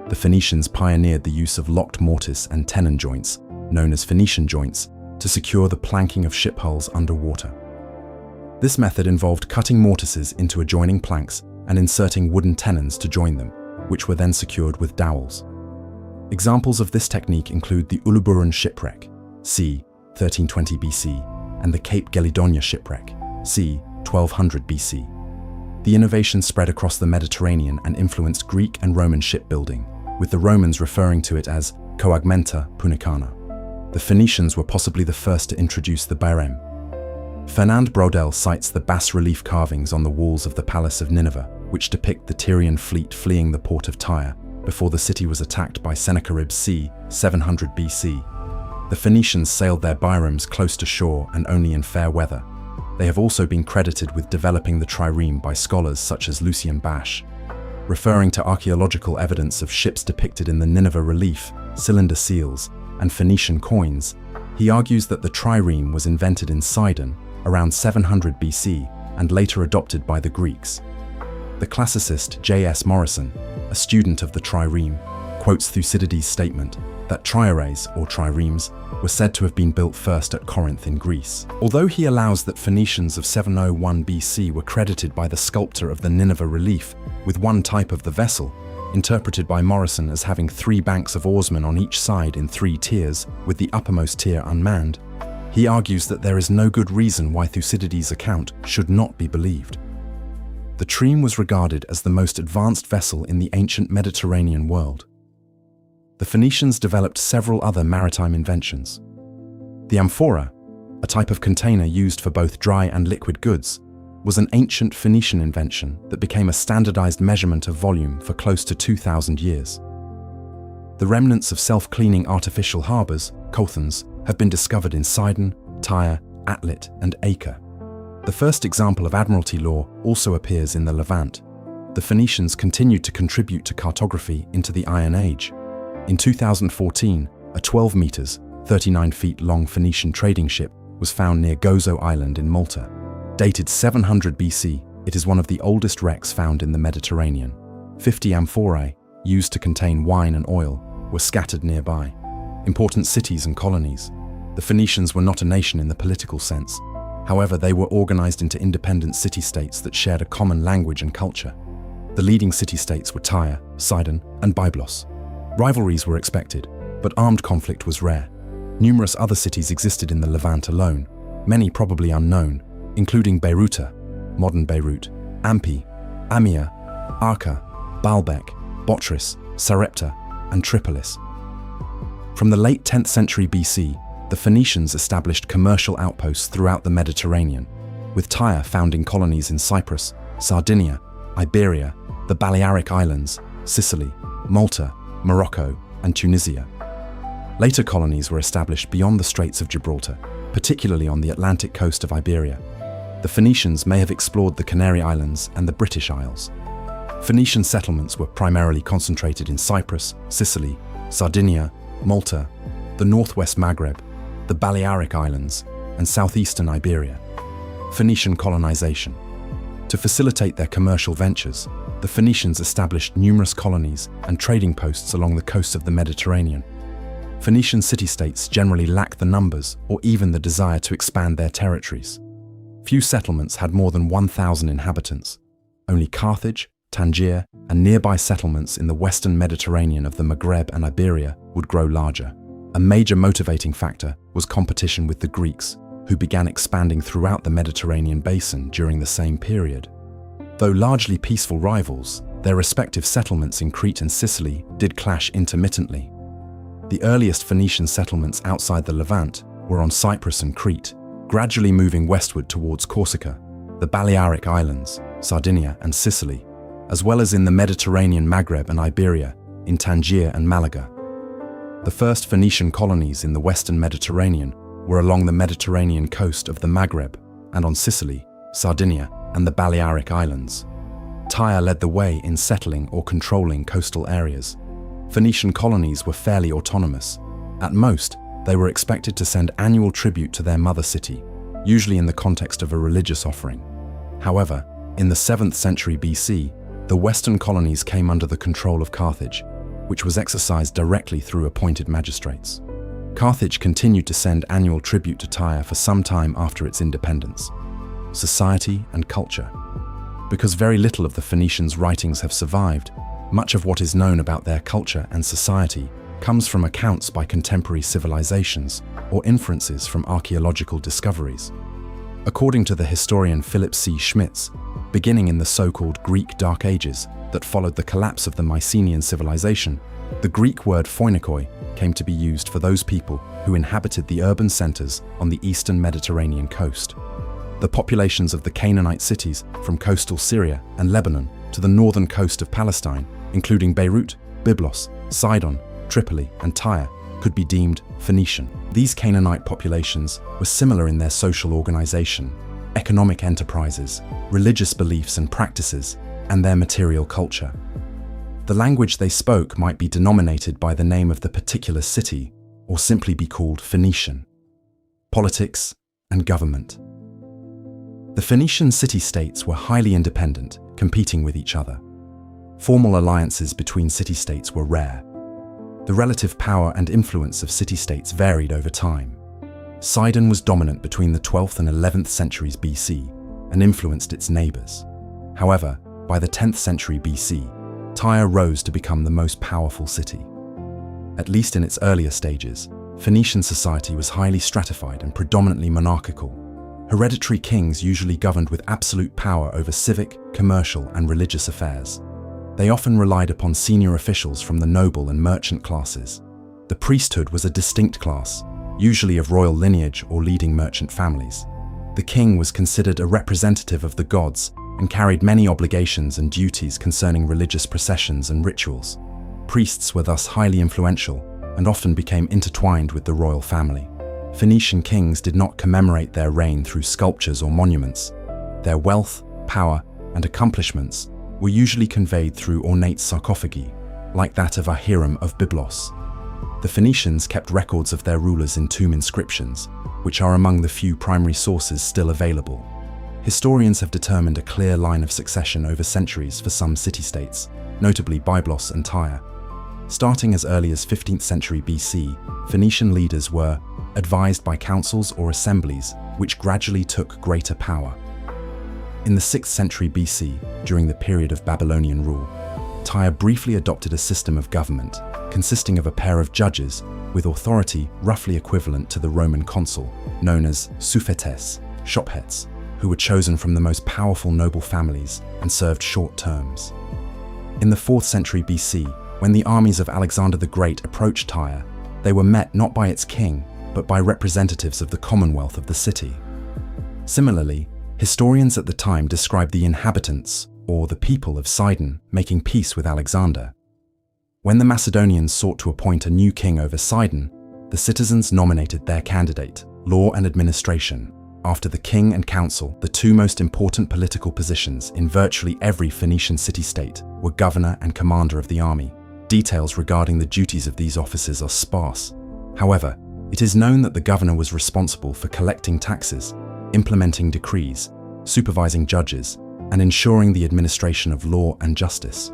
The Phoenicians pioneered the use of locked mortise and tenon joints, known as Phoenician joints, to secure the planking of ship hulls underwater. This method involved cutting mortises into adjoining planks and inserting wooden tenons to join them, which were then secured with dowels. Examples of this technique include the Uluburun shipwreck, c. 1320 BC, and the Cape Gelidonia shipwreck, c. 1200 BC. The innovation spread across the Mediterranean and influenced Greek and Roman shipbuilding, with the Romans referring to it as coagmenta punicana. The Phoenicians were possibly the first to introduce the bairem. Fernand Braudel cites the bas-relief carvings on the walls of the Palace of Nineveh, which depict the Tyrian fleet fleeing the port of Tyre before the city was attacked by Sennacherib c. 700 BC. The Phoenicians sailed their bairems close to shore and only in fair weather. They have also been credited with developing the trireme by scholars such as Lucien Bache. Referring to archaeological evidence of ships depicted in the Nineveh relief, cylinder seals, and Phoenician coins, he argues that the trireme was invented in Sidon around 700 BC and later adopted by the Greeks. The classicist J.S. Morrison, a student of the trireme, quotes Thucydides' statement that triares, or triremes, were said to have been built first at Corinth in Greece. Although he allows that Phoenicians of 701 BC were credited by the sculptor of the Nineveh relief with one type of the vessel, interpreted by Morrison as having 3 banks of oarsmen on each side in 3 tiers, with the uppermost tier unmanned, he argues that there is no good reason why Thucydides' account should not be believed. The treme was regarded as the most advanced vessel in the ancient Mediterranean world. The Phoenicians developed several other maritime inventions. The amphora, a type of container used for both dry and liquid goods, was an ancient Phoenician invention that became a standardized measurement of volume for close to 2,000 years. The remnants of self-cleaning artificial harbors, kothons, have been discovered in Sidon, Tyre, Atlit, and Acre. The first example of admiralty law also appears in the Levant. The Phoenicians continued to contribute to cartography into the Iron Age. In 2014, a 12 meters, 39 feet long Phoenician trading ship was found near Gozo Island in Malta. Dated 700 BC, it is one of the oldest wrecks found in the Mediterranean. 50 amphorae, used to contain wine and oil, were scattered nearby. Important cities and colonies. The Phoenicians were not a nation in the political sense. However, they were organized into independent city-states that shared a common language and culture. The leading city-states were Tyre, Sidon, and Byblos. Rivalries were expected, but armed conflict was rare. Numerous other cities existed in the Levant alone, many probably unknown, including Beiruta, modern Beirut, Ampi, Amia, Arca, Baalbek, Botris, Sarepta, and Tripolis. From the late 10th century BC, the Phoenicians established commercial outposts throughout the Mediterranean, with Tyre founding colonies in Cyprus, Sardinia, Iberia, the Balearic Islands, Sicily, Malta, Morocco, and Tunisia. Later colonies were established beyond the Straits of Gibraltar, particularly on the Atlantic coast of Iberia. The Phoenicians may have explored the Canary Islands and the British Isles. Phoenician settlements were primarily concentrated in Cyprus, Sicily, Sardinia, Malta, the northwest Maghreb, the Balearic Islands, and southeastern Iberia. Phoenician colonization. To facilitate their commercial ventures, the Phoenicians established numerous colonies and trading posts along the coasts of the Mediterranean. Phoenician city-states generally lacked the numbers or even the desire to expand their territories. Few settlements had more than 1,000 inhabitants. Only Carthage, Tangier, and nearby settlements in the western Mediterranean of the Maghreb and Iberia would grow larger. A major motivating factor was competition with the Greeks, who began expanding throughout the Mediterranean basin during the same period. Though largely peaceful rivals, their respective settlements in Crete and Sicily did clash intermittently. The earliest Phoenician settlements outside the Levant were on Cyprus and Crete, gradually moving westward towards Corsica, the Balearic Islands, Sardinia, and Sicily, as well as in the Mediterranean Maghreb and Iberia, in Tangier and Malaga. The first Phoenician colonies in the western Mediterranean were along the Mediterranean coast of the Maghreb and on Sicily, Sardinia, and the Balearic Islands. Tyre led the way in settling or controlling coastal areas. Phoenician colonies were fairly autonomous. At most, they were expected to send annual tribute to their mother city, usually in the context of a religious offering. However, in the 7th century BC, the western colonies came under the control of Carthage, which was exercised directly through appointed magistrates. Carthage continued to send annual tribute to Tyre for some time after its independence. Society and culture. Because very little of the Phoenicians' writings have survived, much of what is known about their culture and society comes from accounts by contemporary civilizations or inferences from archaeological discoveries. According to the historian Philip C. Schmitz, beginning in the so-called Greek Dark Ages that followed the collapse of the Mycenaean civilization, the Greek word phoinikoi came to be used for those people who inhabited the urban centers on the eastern Mediterranean coast. The populations of the Canaanite cities from coastal Syria and Lebanon to the northern coast of Palestine, including Beirut, Byblos, Sidon, Tripoli, and Tyre, could be deemed Phoenician. These Canaanite populations were similar in their social organization, economic enterprises, religious beliefs and practices, and their material culture. The language they spoke might be denominated by the name of the particular city or simply be called Phoenician. Politics and government. The Phoenician city-states were highly independent, competing with each other. Formal alliances between city-states were rare. The relative power and influence of city-states varied over time. Sidon was dominant between the 12th and 11th centuries BC and influenced its neighbors. However, by the 10th century BC, Tyre rose to become the most powerful city. At least in its earlier stages, Phoenician society was highly stratified and predominantly monarchical. Hereditary kings usually governed with absolute power over civic, commercial, and religious affairs. They often relied upon senior officials from the noble and merchant classes. The priesthood was a distinct class, usually of royal lineage or leading merchant families. The king was considered a representative of the gods and carried many obligations and duties concerning religious processions and rituals. Priests were thus highly influential and often became intertwined with the royal family. Phoenician kings did not commemorate their reign through sculptures or monuments. Their wealth, power, and accomplishments were usually conveyed through ornate sarcophagi, like that of Ahiram of Byblos. The Phoenicians kept records of their rulers in tomb inscriptions, which are among the few primary sources still available. Historians have determined a clear line of succession over centuries for some city-states, notably Byblos and Tyre. Starting as early as 15th century BC, Phoenician leaders were advised by councils or assemblies, which gradually took greater power. In the 6th century BC, during the period of Babylonian rule, Tyre briefly adopted a system of government consisting of a pair of judges with authority roughly equivalent to the Roman consul, known as suffetes, shopheads, who were chosen from the most powerful noble families and served short terms. In the 4th century BC, when the armies of Alexander the Great approached Tyre, they were met not by its king, but by representatives of the commonwealth of the city. Similarly, historians at the time described the inhabitants, or the people of Sidon, making peace with Alexander. When the Macedonians sought to appoint a new king over Sidon, the citizens nominated their candidate, law and administration. After the king and council, the two most important political positions in virtually every Phoenician city-state were governor and commander of the army. Details regarding the duties of these offices are sparse. However, it is known that the governor was responsible for collecting taxes, implementing decrees, supervising judges, and ensuring the administration of law and justice.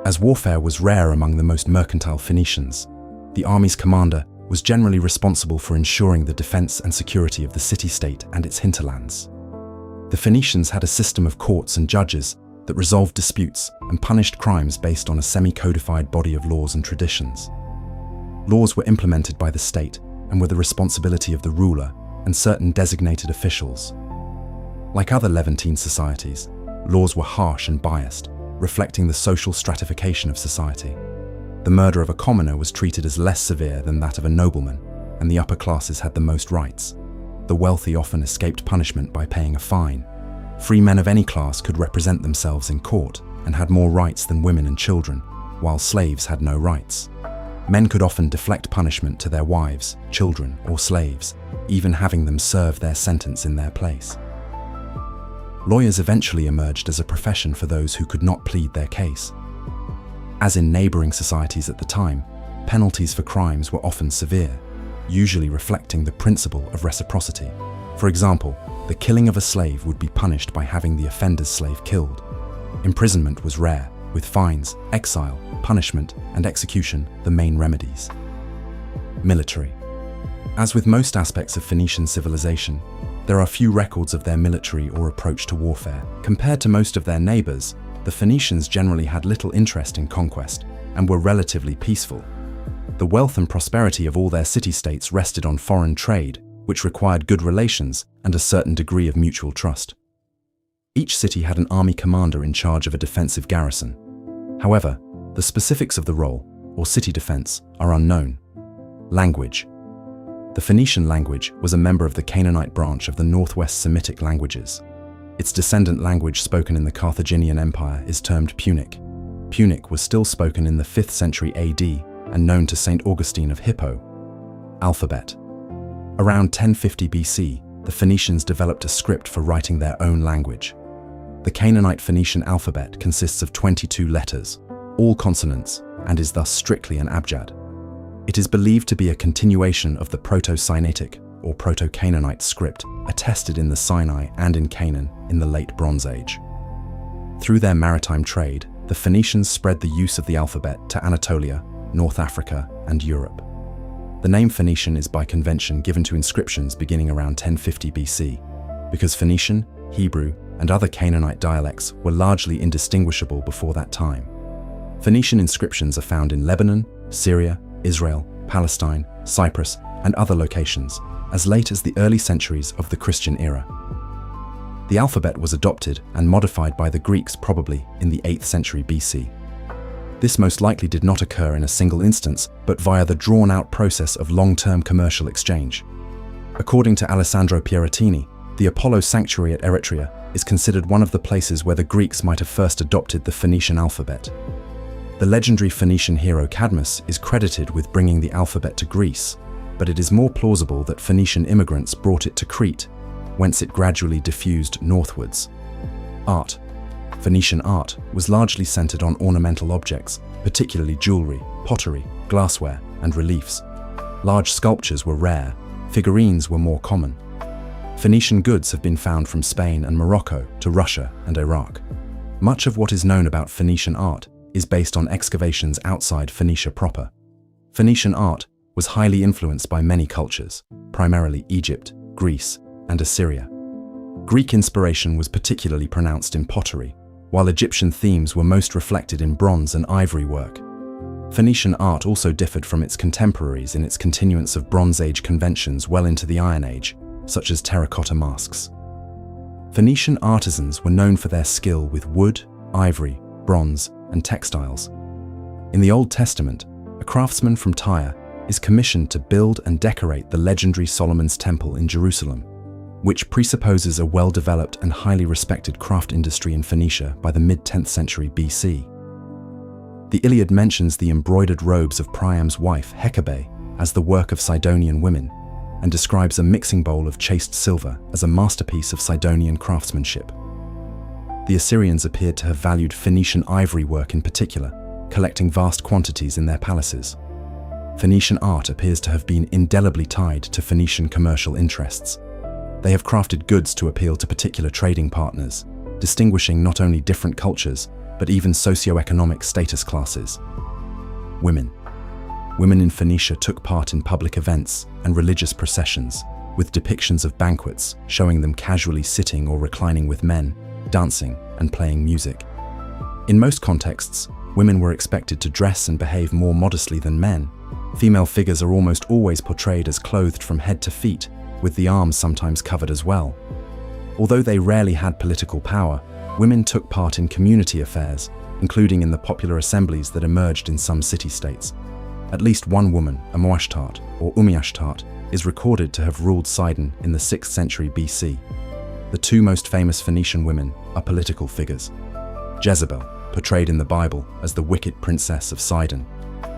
As warfare was rare among the most mercantile Phoenicians, the army's commander was generally responsible for ensuring the defense and security of the city-state and its hinterlands. The Phoenicians had a system of courts and judges that resolved disputes and punished crimes based on a semi-codified body of laws and traditions. Laws were implemented by the state and were the responsibility of the ruler and certain designated officials. Like other Levantine societies, laws were harsh and biased, reflecting the social stratification of society. The murder of a commoner was treated as less severe than that of a nobleman, and the upper classes had the most rights. The wealthy often escaped punishment by paying a fine. Free men of any class could represent themselves in court and had more rights than women and children, while slaves had no rights. Men could often deflect punishment to their wives, children, or slaves, even having them serve their sentence in their place. Lawyers eventually emerged as a profession for those who could not plead their case. As in neighboring societies at the time, penalties for crimes were often severe, usually reflecting the principle of reciprocity. For example, the killing of a slave would be punished by having the offender's slave killed. Imprisonment was rare, with fines, exile, punishment, and execution the main remedies. Military. As with most aspects of Phoenician civilization, there are few records of their military or approach to warfare. Compared to most of their neighbors, the Phoenicians generally had little interest in conquest and were relatively peaceful. The wealth and prosperity of all their city-states rested on foreign trade, which required good relations and a certain degree of mutual trust. Each city had an army commander in charge of a defensive garrison. However, the specifics of the role, or city defense, are unknown. Language. The Phoenician language was a member of the Canaanite branch of the Northwest Semitic languages. Its descendant language spoken in the Carthaginian Empire is termed Punic. Punic was still spoken in the 5th century AD and known to St. Augustine of Hippo. Alphabet. Around 1050 BC, the Phoenicians developed a script for writing their own language. The Canaanite Phoenician alphabet consists of 22 letters, all consonants, and is thus strictly an abjad. It is believed to be a continuation of the Proto-Sinaitic or Proto-Canaanite script attested in the Sinai and in Canaan in the late Bronze Age. Through their maritime trade, the Phoenicians spread the use of the alphabet to Anatolia, North Africa, and Europe. The name Phoenician is by convention given to inscriptions beginning around 1050 BC, because Phoenician, Hebrew, and other Canaanite dialects were largely indistinguishable before that time. Phoenician inscriptions are found in Lebanon, Syria, Israel, Palestine, Cyprus, and other locations, as late as the early centuries of the Christian era. The alphabet was adopted and modified by the Greeks probably in the 8th century BC. This most likely did not occur in a single instance, but via the drawn-out process of long-term commercial exchange. According to Alessandro Pieratini, the Apollo sanctuary at Eretria is considered one of the places where the Greeks might have first adopted the Phoenician alphabet. The legendary Phoenician hero Cadmus is credited with bringing the alphabet to Greece, but it is more plausible that Phoenician immigrants brought it to Crete, whence it gradually diffused northwards. Art. Phoenician art was largely centered on ornamental objects, particularly jewelry, pottery, glassware, and reliefs. Large sculptures were rare, figurines were more common. Phoenician goods have been found from Spain and Morocco to Russia and Iraq. Much of what is known about Phoenician art is based on excavations outside Phoenicia proper. Phoenician art was highly influenced by many cultures, primarily Egypt, Greece, and Assyria. Greek inspiration was particularly pronounced in pottery, while Egyptian themes were most reflected in bronze and ivory work. Phoenician art also differed from its contemporaries in its continuance of Bronze Age conventions well into the Iron Age, such as terracotta masks. Phoenician artisans were known for their skill with wood, ivory, bronze, and textiles. In the Old Testament, a craftsman from Tyre is commissioned to build and decorate the legendary Solomon's Temple in Jerusalem, which presupposes a well-developed and highly respected craft industry in Phoenicia by the mid-10th century BC. The Iliad mentions the embroidered robes of Priam's wife Hecabe as the work of Sidonian women, and describes a mixing bowl of chased silver as a masterpiece of Sidonian craftsmanship. The Assyrians appeared to have valued Phoenician ivory work in particular, collecting vast quantities in their palaces. Phoenician art appears to have been indelibly tied to Phoenician commercial interests. They have crafted goods to appeal to particular trading partners, distinguishing not only different cultures, but even socio-economic status classes. Women. Women in Phoenicia took part in public events and religious processions, with depictions of banquets showing them casually sitting or reclining with men, dancing and playing music. In most contexts, women were expected to dress and behave more modestly than men. Female figures are almost always portrayed as clothed from head to feet, with the arms sometimes covered as well. Although they rarely had political power, women took part in community affairs, including in the popular assemblies that emerged in some city-states. At least one woman, a Moashtat or Umiashtat, is recorded to have ruled Sidon in the 6th century BC. The two most famous Phoenician women are political figures: Jezebel, portrayed in the Bible as the wicked princess of Sidon,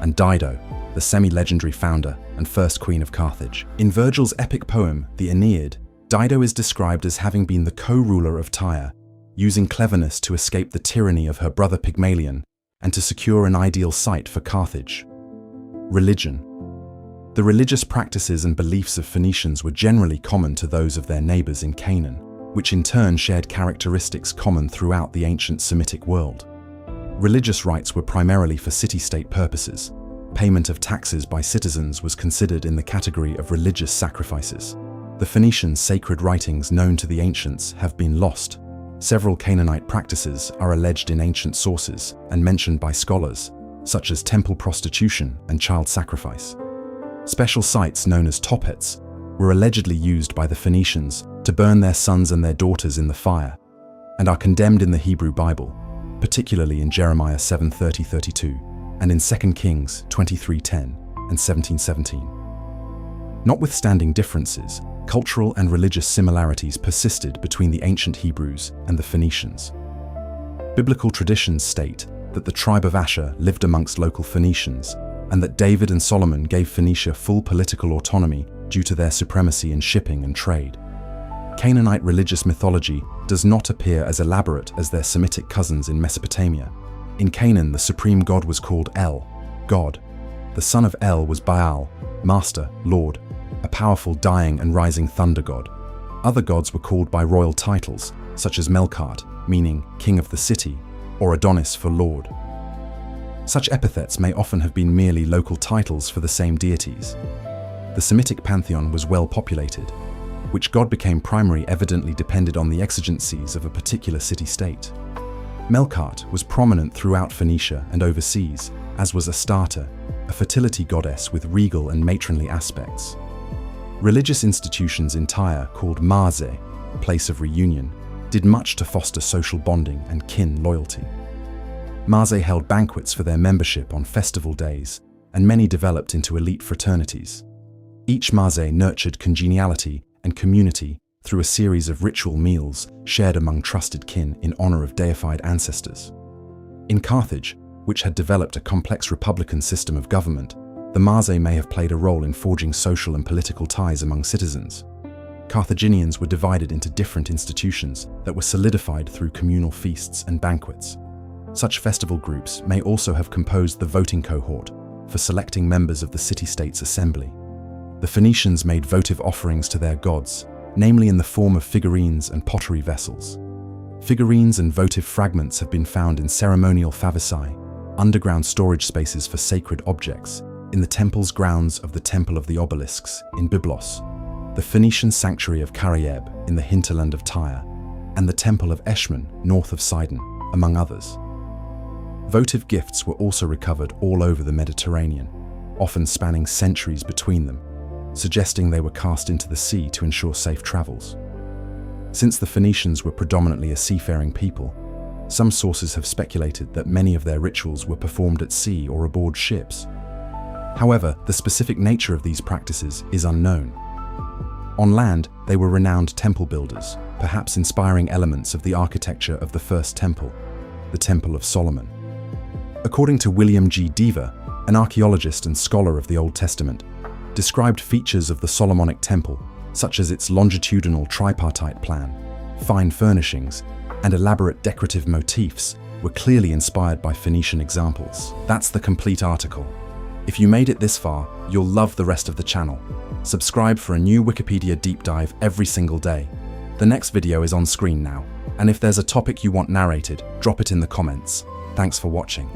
and Dido, the semi-legendary founder and first queen of Carthage. In Virgil's epic poem, the Aeneid, Dido is described as having been the co-ruler of Tyre, using cleverness to escape the tyranny of her brother Pygmalion and to secure an ideal site for Carthage. Religion. The religious practices and beliefs of Phoenicians were generally common to those of their neighbors in Canaan, which in turn shared characteristics common throughout the ancient Semitic world. Religious rites were primarily for city-state purposes, payment of taxes by citizens was considered in the category of religious sacrifices. The Phoenician sacred writings known to the ancients have been lost. Several Canaanite practices are alleged in ancient sources and mentioned by scholars, such as temple prostitution and child sacrifice. Special sites known as tophets were allegedly used by the Phoenicians to burn their sons and their daughters in the fire, and are condemned in the Hebrew Bible, particularly in Jeremiah 7:30-32 and in 2 Kings 23:10 and 17:17. Notwithstanding differences, cultural and religious similarities persisted between the ancient Hebrews and the Phoenicians. Biblical traditions state that the tribe of Asher lived amongst local Phoenicians, and that David and Solomon gave Phoenicia full political autonomy due to their supremacy in shipping and trade. Canaanite religious mythology does not appear as elaborate as their Semitic cousins in Mesopotamia. In Canaan, the supreme god was called El, God. The son of El was Baal, master, lord, a powerful dying and rising thunder god. Other gods were called by royal titles, such as Melkart, meaning king of the city, or Adonis for lord. Such epithets may often have been merely local titles for the same deities. The Semitic pantheon was well populated. Which god became primary evidently depended on the exigencies of a particular city-state. Melkart was prominent throughout Phoenicia and overseas, as was Astarte, a fertility goddess with regal and matronly aspects. Religious institutions in Tyre, called Marse, place of reunion, did much to foster social bonding and kin loyalty. Marse held banquets for their membership on festival days, and many developed into elite fraternities. Each Marse nurtured congeniality and community through a series of ritual meals shared among trusted kin in honor of deified ancestors. In Carthage, which had developed a complex republican system of government, the Marse may have played a role in forging social and political ties among citizens. Carthaginians were divided into different institutions that were solidified through communal feasts and banquets. Such festival groups may also have composed the voting cohort for selecting members of the city-state's assembly. The Phoenicians made votive offerings to their gods, namely in the form of figurines and pottery vessels. Figurines and votive fragments have been found in ceremonial favicii, underground storage spaces for sacred objects, in the temple's grounds of the Temple of the Obelisks in Byblos, the Phoenician sanctuary of Carayeb in the hinterland of Tyre, and the Temple of Eshmun north of Sidon, among others. Votive gifts were also recovered all over the Mediterranean, often spanning centuries between them, suggesting they were cast into the sea to ensure safe travels. Since the Phoenicians were predominantly a seafaring people, some sources have speculated that many of their rituals were performed at sea or aboard ships. However, the specific nature of these practices is unknown. On land, they were renowned temple builders, perhaps inspiring elements of the architecture of the first temple, the Temple of Solomon. According to William G. Deaver, an archaeologist and scholar of the Old Testament, described features of the Solomonic temple, such as its longitudinal tripartite plan, fine furnishings, and elaborate decorative motifs, were clearly inspired by Phoenician examples. That's the complete article. If you made it this far, you'll love the rest of the channel. Subscribe for a new Wikipedia deep dive every single day. The next video is on screen now, and if there's a topic you want narrated, drop it in the comments. Thanks for watching.